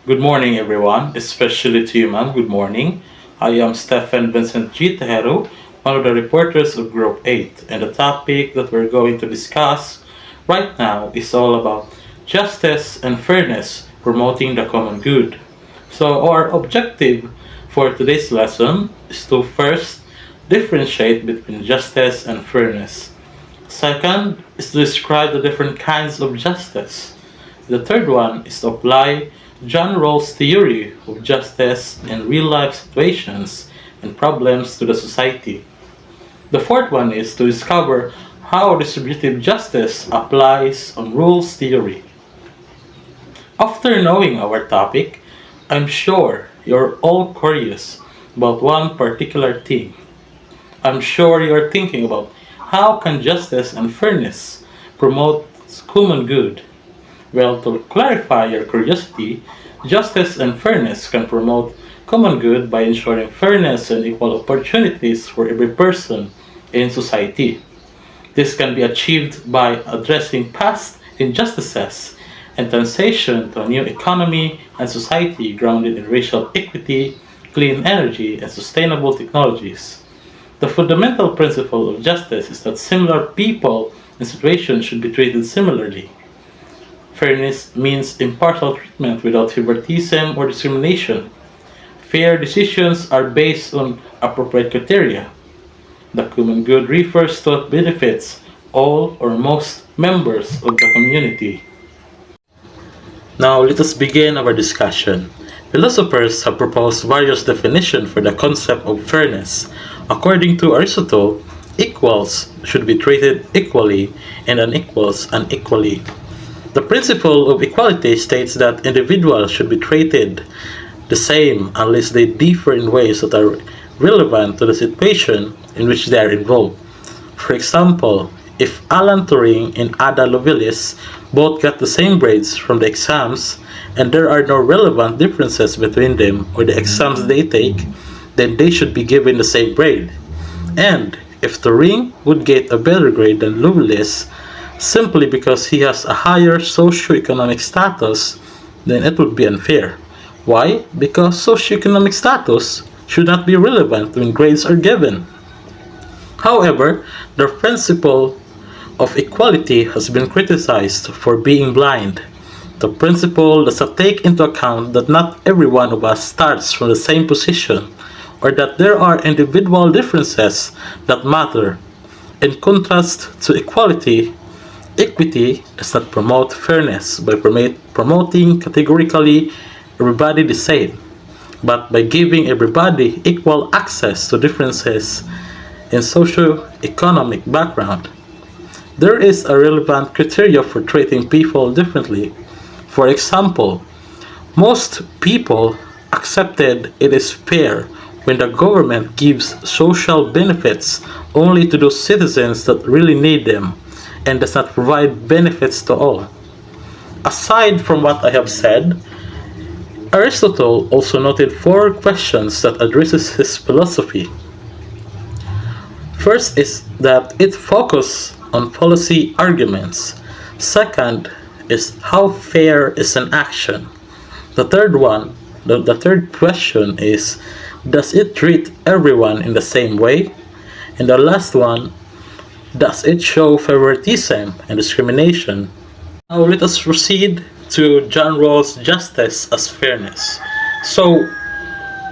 Good morning, everyone, especially to you, man. Good morning. I am Stephen Vincent G. Tejero, one of the reporters of Group 8, and the topic that we're going to discuss right now is all about justice and fairness promoting the common good. So, our objective for today's lesson is to first differentiate between justice and fairness. Second is to describe the different kinds of justice. The third one is to apply John Rawls' theory of justice in real life situations and problems to the society. The fourth one is to discover how distributive justice applies on Rawls' theory. After knowing our topic, I'm sure you're all curious about one particular thing. I'm sure you're thinking about how can justice and fairness promote common good. Well, to clarify your curiosity, justice and fairness can promote common good by ensuring fairness and equal opportunities for every person in society. This can be achieved by addressing past injustices and transition to a new economy and society grounded in racial equity, clean energy, and sustainable technologies. The fundamental principle of justice is that similar people and situations should be treated similarly. Fairness means impartial treatment without favoritism or discrimination. Fair decisions are based on appropriate criteria. The common good refers to what benefits all or most members of the community. Now let us begin our discussion. Philosophers have proposed various definitions for the concept of fairness. According to Aristotle, equals should be treated equally and unequals unequally. The principle of equality states that individuals should be treated the same unless they differ in ways that are relevant to the situation in which they are involved. For example, if Alan Turing and Ada Lovelace both got the same grades from the exams and there are no relevant differences between them or the exams they take, then they should be given the same grade. And if Turing would get a better grade than Lovelace simply because he has a higher socioeconomic status, then it would be unfair. Why? Because socioeconomic status should not be relevant when grades are given. However, the principle of equality has been criticized for being blind. The principle does not take into account that not every one of us starts from the same position, or that there are individual differences that matter. In contrast to equality, equity does not promote fairness by promoting categorically everybody the same, but by giving everybody equal access to differences in socio-economic background. There is a relevant criteria for treating people differently. For example, most people accepted it is fair when the government gives social benefits only to those citizens that really need them and does not provide benefits to all. Aside from what I have said, Aristotle also noted four questions that addresses his philosophy. First is that it focuses on policy arguments. Second is how fair is an action. The third question is, does it treat everyone in the same way? And the last one, does it show favoritism and discrimination? Now let us proceed to John Rawls' justice as fairness. So,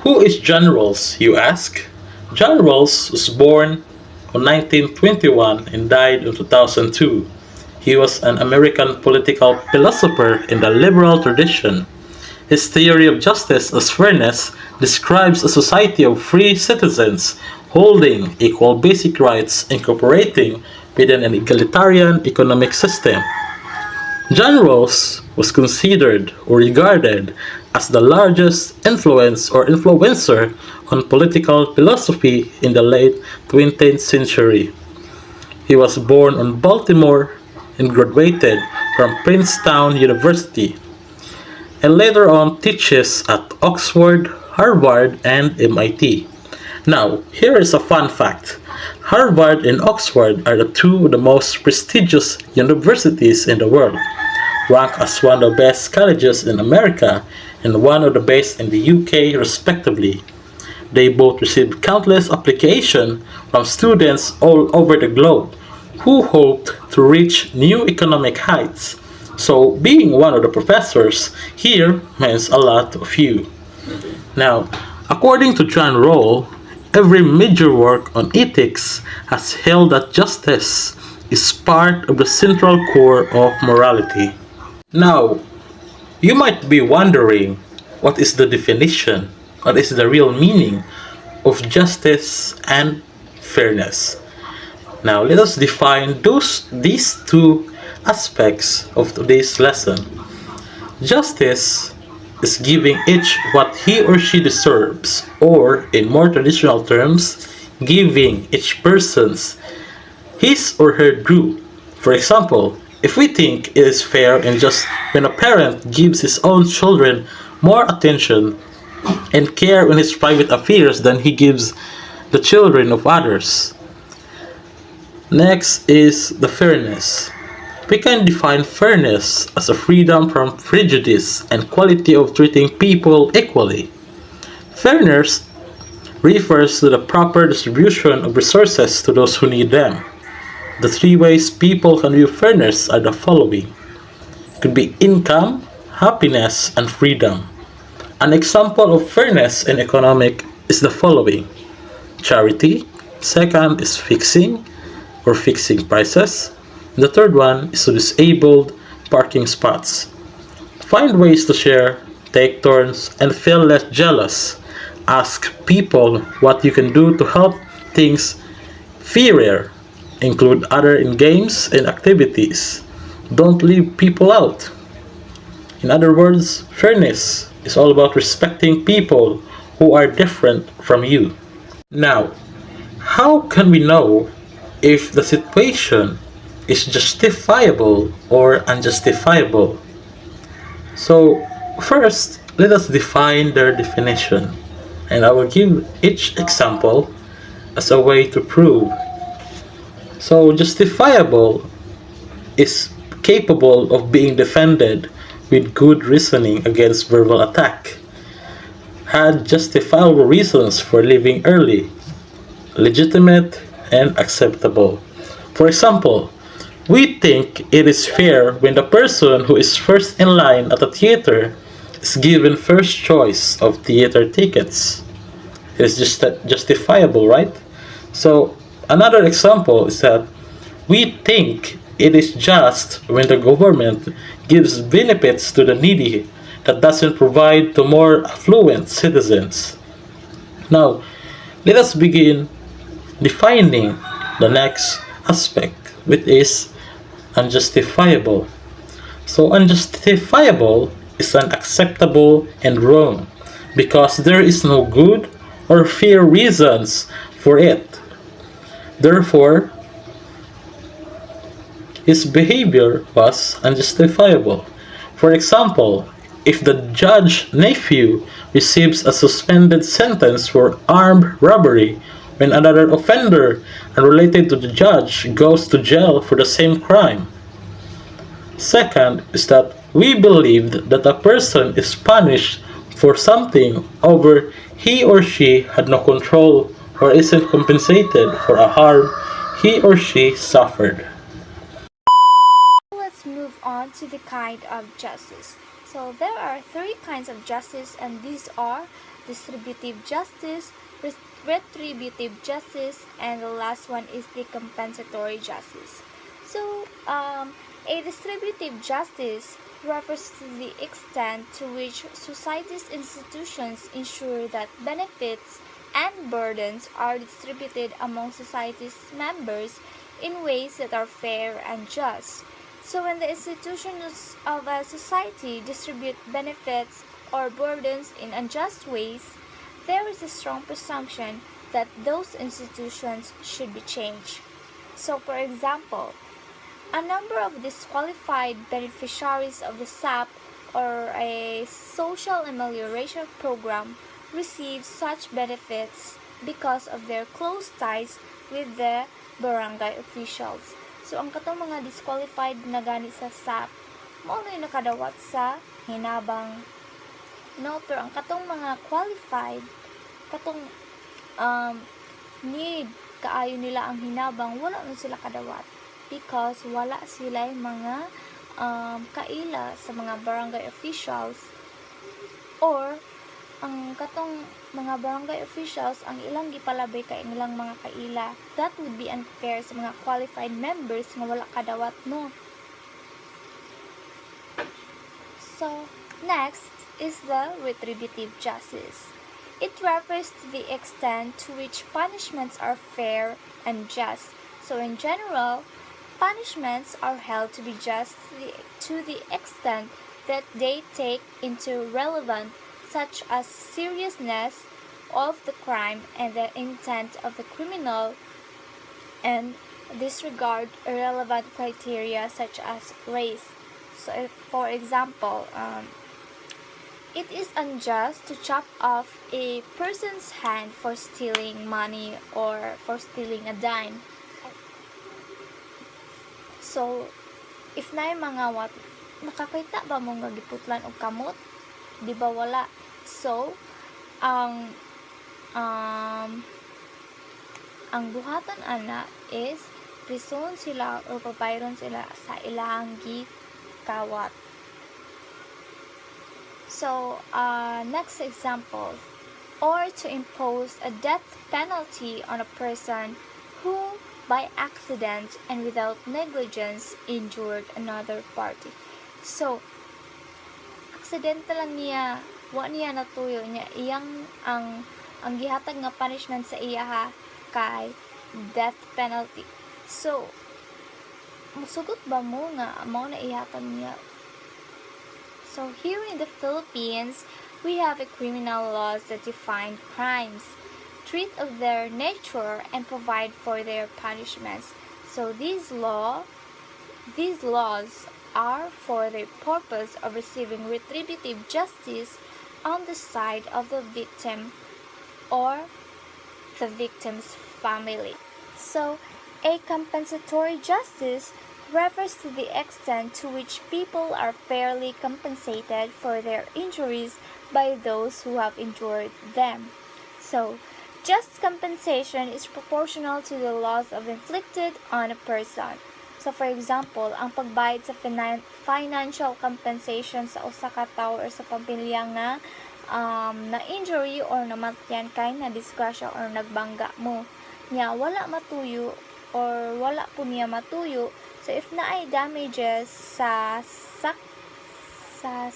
who is John Rawls, you ask? John Rawls was born in 1921 and died in 2002. He was an American political philosopher in the liberal tradition. His theory of justice as fairness describes a society of free citizens holding equal basic rights and cooperating within an egalitarian economic system. John Rawls was considered or regarded as the largest influence or influencer on political philosophy in the late 20th century. He was born in Baltimore and graduated from Princeton University, and later on teaches at Oxford, Harvard, and MIT. Now, here is a fun fact. Harvard and Oxford are the two of the most prestigious universities in the world, ranked as one of the best colleges in America and one of the best in the UK, respectively. They both received countless applications from students all over the globe who hoped to reach new economic heights. So, being one of the professors here means a lot of you. Now, according to John Rawls, every major work on ethics has held that justice is part of the central core of morality. Now, you might be wondering what is the definition, what is the real meaning of justice and fairness. Now, let us define these two aspects of today's lesson. Justice is giving each what he or she deserves, or in more traditional terms, giving each person's his or her due. For example, if we think it is fair and just when a parent gives his own children more attention and care in his private affairs than he gives the children of others. Next is the fairness. We can define fairness as a freedom from prejudice and quality of treating people equally. Fairness refers to the proper distribution of resources to those who need them. The three ways people can view fairness are the following. It could be income, happiness, and freedom. An example of fairness in economic is the following. Charity. Second is fixing prices. The third one is to disable parking spots. Find ways to share, take turns, and feel less jealous. Ask people what you can do to help things fairer. Include other in games and activities. Don't leave people out. In other words, fairness is all about respecting people who are different from you. Now, how can we know if the situation is justifiable or unjustifiable? So, first, let us define their definition, and I will give each example as a way to prove. So, justifiable is capable of being defended with good reasoning against verbal attack. Had justifiable reasons for leaving early, legitimate and acceptable. For example, we think it is fair when the person who is first in line at a theater is given first choice of theater tickets. It is just justifiable, right? So, another example is that we think it is just when the government gives benefits to the needy that doesn't provide to more affluent citizens. Now, let us begin defining the next aspect, which is unjustifiable. So, unjustifiable is unacceptable and wrong because there is no good or fair reasons for it. Therefore, his behavior was unjustifiable. For example, if the judge's nephew receives a suspended sentence for armed robbery when another offender unrelated to the judge goes to jail for the same crime. Second is that we believed that a person is punished for something over he or she had no control or isn't compensated for a harm he or she suffered. Let's move on to the kind of justice. So there are three kinds of justice, and these are distributive justice, retributive justice, and the last one is the compensatory justice. So, a distributive justice refers to the extent to which society's institutions ensure that benefits and burdens are distributed among society's members in ways that are fair and just. So when the institutions of a society distribute benefits or burdens in unjust ways, there is a strong presumption that those institutions should be changed. So for example, a number of disqualified beneficiaries of the SAP or a social amelioration program receive such benefits because of their close ties with the barangay officials. So, ang katong mga disqualified na gani sa SAP, mao na nakadawat sa hinabang no, pero ang katong mga qualified, katong need kaayo nila ang hinabang, wala na sila kadawat because wala sila mga kaila sa mga barangay officials, or ang katong mga barangay officials ang ilang gipalabay kay nilang mga kaila. That would be unfair sa mga qualified members nga wala kadawat, no? So, next is the retributive justice. It refers to the extent to which punishments are fair and just. So, in general, punishments are held to be just to the extent that they take into relevant, such as seriousness of the crime and the intent of the criminal, and disregard irrelevant criteria such as race. So, for example, it is unjust to chop off a person's hand for stealing money or for stealing a dime. So, if na mga nakakita ba mo nga giputlan og kamot? Di ba wala? So, ang buhatan ana is prison sila or papayron sila sa ilang gikawat. So, next example, or to impose a death penalty on a person who, by accident and without negligence, injured another party. So, aksidente lang niya, wa niya natuyo niya, iyang ang gihatag nga punishment sa iya ha, kay death penalty. So, musugot ba mo nga mao na ihatag niya? So here in the Philippines, we have a criminal laws that define crimes, treat of their nature, and provide for their punishments. So these laws are for the purpose of receiving retributive justice on the side of the victim or the victim's family. So a compensatory justice refers to the extent to which people are fairly compensated for their injuries by those who have injured them. So, just compensation is proportional to the loss of inflicted on a person. So, for example, ang pagbayad sa financial compensation sa usa ka tawo or sa pamilya nga na injury or namatyan kay na disgrasya or nagbangga mo. Nya wala matuyo or wala po niya matuyo. So, if naay damages sa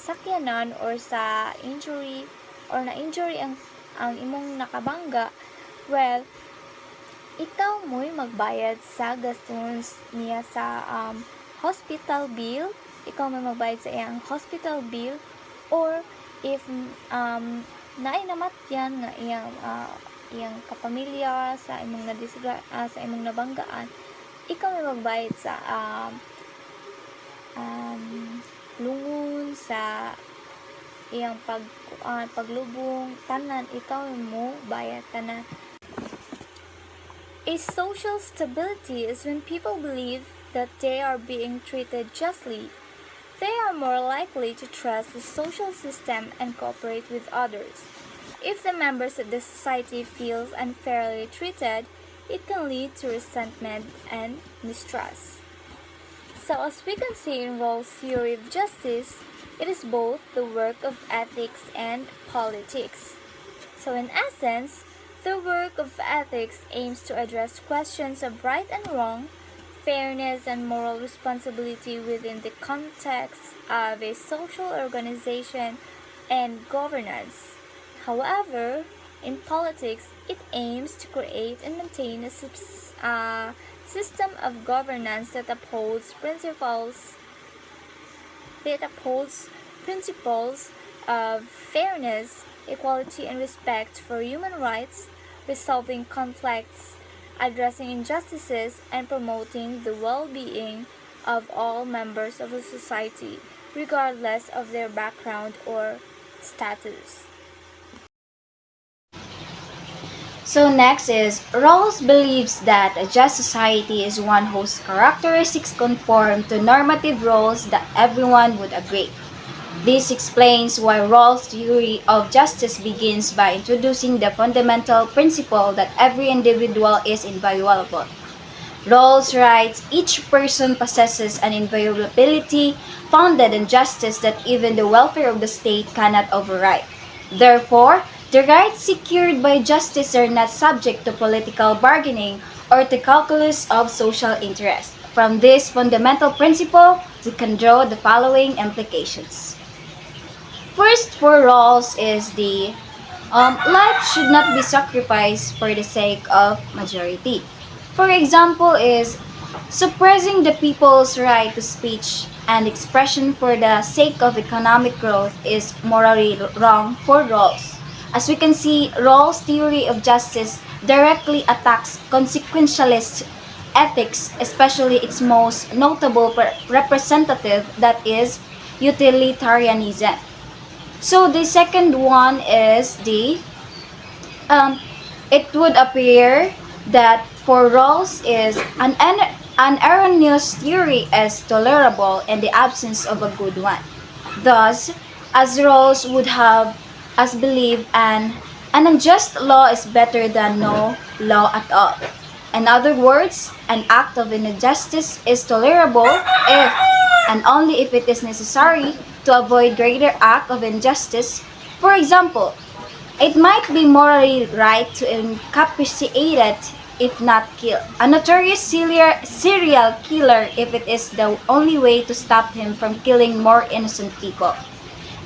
sakyanan or sa injury or na-injury ang imong nakabangga, well, ikaw mo'y magbayad sa gastos niya sa hospital bill, ikaw may magbayad sa iyang hospital bill, or if naay namatyan nga iyang kapamilya sa imong sa imong nabanggaan, ikaw may magbayad sa lungon, sa iyang paglubong, tanan, ikaw mo bayad tanan. A social stability is when people believe that they are being treated justly. They are more likely to trust the social system and cooperate with others. If the members of the society feels unfairly treated, it can lead to resentment and mistrust. So, as we can see in Rawls' theory of justice, it is both the work of ethics and politics. So, in essence, the work of ethics aims to address questions of right and wrong, fairness and moral responsibility within the context of a social organization and governance. However, in politics, it aims to create and maintain a system of governance that upholds principles of fairness, equality, and respect for human rights, resolving conflicts, addressing injustices, and promoting the well-being of all members of a society, regardless of their background or status. So next is, Rawls believes that a just society is one whose characteristics conform to normative roles that everyone would agree. This explains why Rawls' theory of justice begins by introducing the fundamental principle that every individual is inviolable. Rawls writes, each person possesses an inviolability founded in justice that even the welfare of the state cannot override. Therefore, the rights secured by justice are not subject to political bargaining or the calculus of social interest. From this fundamental principle, we can draw the following implications. First, for Rawls is the life should not be sacrificed for the sake of majority. For example, is suppressing the people's right to speech and expression for the sake of economic growth is morally wrong for Rawls. As we can see, Rawls' theory of justice directly attacks consequentialist ethics, especially its most notable representative, that is utilitarianism. So the second one is it would appear that for Rawls is an erroneous theory is tolerable in the absence of a good one. Thus, as Rawls would have us believe an unjust law is better than no law at all. In other words, an act of injustice is tolerable if and only if it is necessary to avoid greater act of injustice. For example, it might be morally right to incapacitate it if not kill. A notorious serial killer if it is the only way to stop him from killing more innocent people.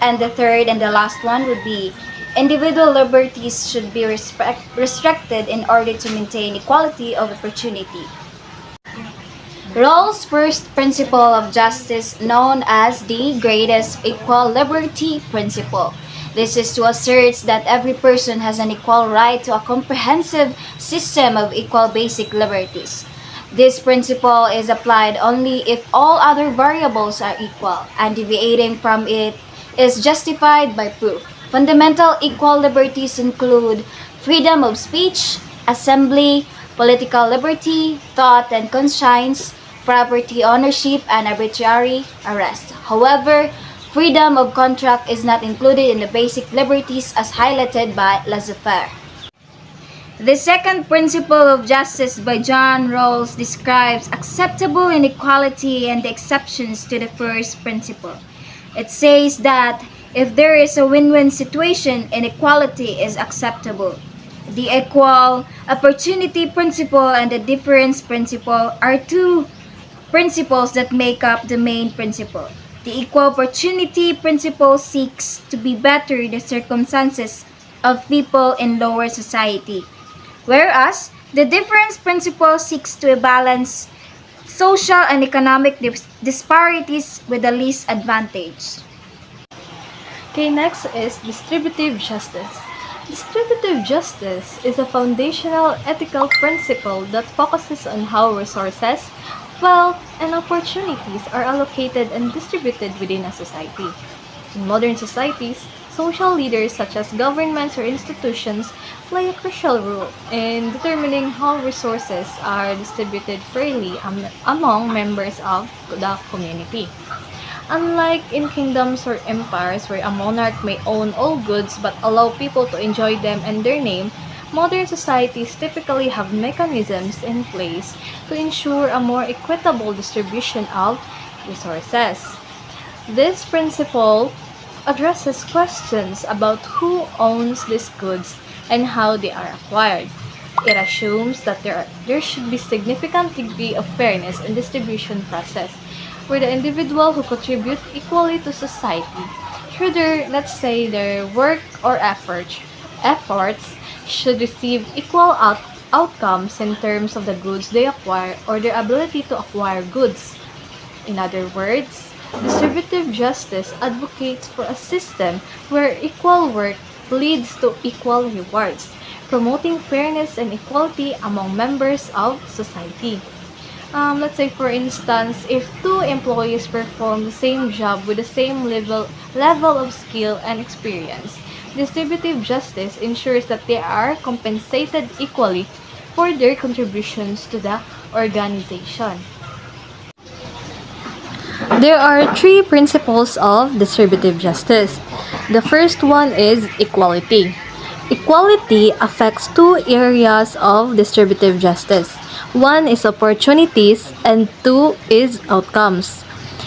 And the third and the last one would be individual liberties should be restricted in order to maintain equality of opportunity. Rawls' first principle of justice, known as the greatest equal liberty principle. This is to assert that every person has an equal right to a comprehensive system of equal basic liberties. This principle is applied only if all other variables are equal, and deviating from it is justified by proof. Fundamental equal liberties include freedom of speech, assembly, political liberty, thought and conscience, property ownership, and arbitrary arrest. However, freedom of contract is not included in the basic liberties as highlighted by laissez-faire. The second principle of justice by John Rawls describes acceptable inequality and the exceptions to the first principle. It says that if there is a win-win situation, inequality is acceptable. The equal opportunity principle and the difference principle are two principles that make up the main principle. The equal opportunity principle seeks to be better the circumstances of people in lower society, whereas the difference principle seeks to balance social and economic disparities with the least advantage. Okay, next is distributive justice. Distributive justice is a foundational ethical principle that focuses on how resources, wealth, and opportunities are allocated and distributed within a society. In modern societies, social leaders such as governments or institutions play a crucial role in determining how resources are distributed fairly among members of the community. Unlike in kingdoms or empires where a monarch may own all goods but allow people to enjoy them in their name, modern societies typically have mechanisms in place to ensure a more equitable distribution of resources. This principle addresses questions about who owns these goods and how they are acquired. It assumes that there should be significant degree of fairness in distribution process, where the individual who contribute equally to society through their, let's say, their work or efforts should receive equal outcomes in terms of the goods they acquire or their ability to acquire goods. In other words, distributive justice advocates for a system where equal work leads to equal rewards, promoting fairness and equality among members of society. Let's say for instance, if two employees perform the same job with the same level of skill and experience, distributive justice ensures that they are compensated equally for their contributions to the organization. There are three principles of distributive justice. The first one is equality. Equality affects two areas of distributive justice. One is opportunities and two is outcomes.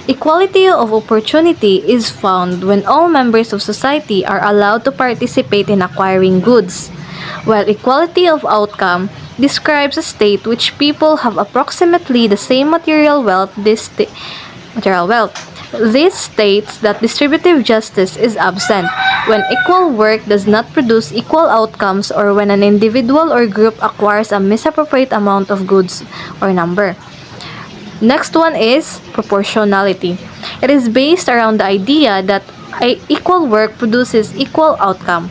Equality of opportunity is found when all members of society are allowed to participate in acquiring goods, while equality of outcome describes a state which people have approximately the same material wealth. This states that distributive justice is absent when equal work does not produce equal outcomes or when an individual or group acquires a misappropriate amount of goods or number. Next one is proportionality. It is based around the idea that equal work produces equal outcome.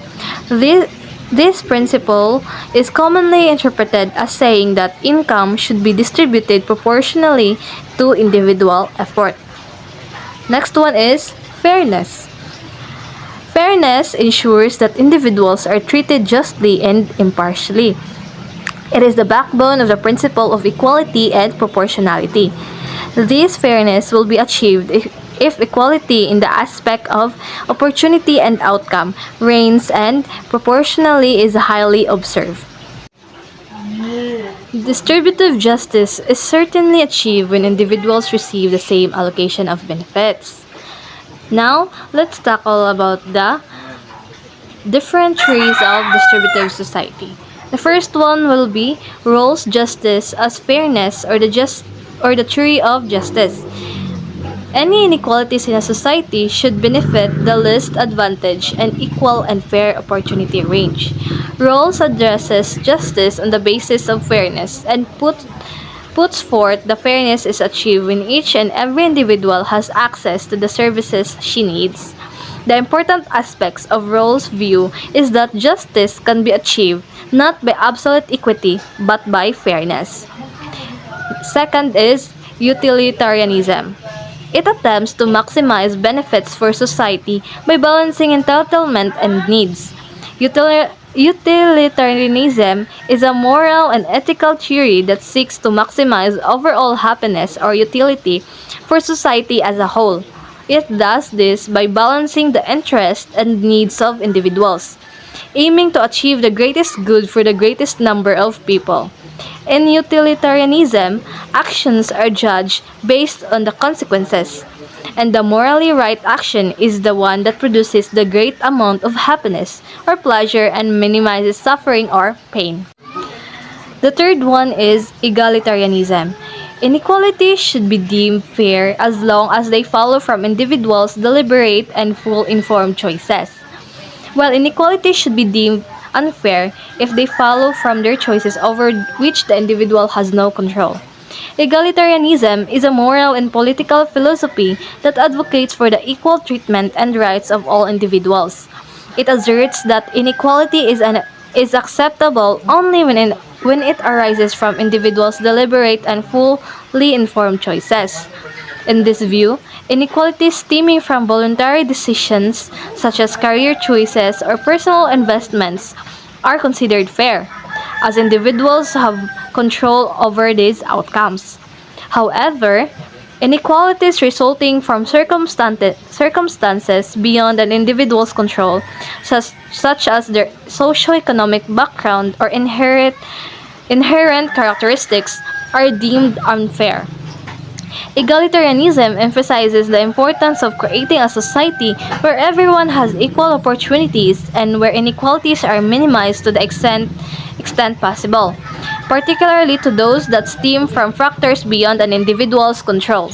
This principle is commonly interpreted as saying that income should be distributed proportionally to individual effort. Next one is fairness. Fairness ensures that individuals are treated justly and impartially. It is the backbone of the principle of equality and proportionality. This fairness will be achieved if equality in the aspect of opportunity and outcome reigns and proportionally is highly observed. Distributive justice is certainly achieved when individuals receive the same allocation of benefits. Now, let's tackle about the different trees of distributive society. The first one will be Rawls' justice as fairness or the tree of justice. Any inequalities in a society should benefit the least advantaged and equal and fair opportunity range. Rawls addresses justice on the basis of fairness and puts forth the fairness is achieved when each and every individual has access to the services she needs. The important aspects of Rawls' view is that justice can be achieved not by absolute equity but by fairness. Second is utilitarianism. It attempts to maximize benefits for society by balancing entitlement and needs. Utilitarianism is a moral and ethical theory that seeks to maximize overall happiness or utility for society as a whole. It does this by balancing the interests and needs of individuals, aiming to achieve the greatest good for the greatest number of people. In utilitarianism, actions are judged based on the consequences, and the morally right action is the one that produces the great amount of happiness or pleasure and minimizes suffering or pain. The third one is egalitarianism. Inequality should be deemed fair as long as they follow from individuals' deliberate and full informed choices, while inequality should be deemed unfair if they follow from their choices over which the individual has no control. Egalitarianism is a moral and political philosophy that advocates for the equal treatment and rights of all individuals. It asserts that inequality is acceptable only when it arises from individuals' deliberate and fully informed choices. In this view, inequalities stemming from voluntary decisions, such as career choices or personal investments, are considered fair, as individuals have control over these outcomes. However, inequalities resulting from circumstances beyond an individual's control, such as their socioeconomic background or inherent characteristics, are deemed unfair. Egalitarianism emphasizes the importance of creating a society where everyone has equal opportunities and where inequalities are minimized to the extent possible, particularly to those that stem from factors beyond an individual's control.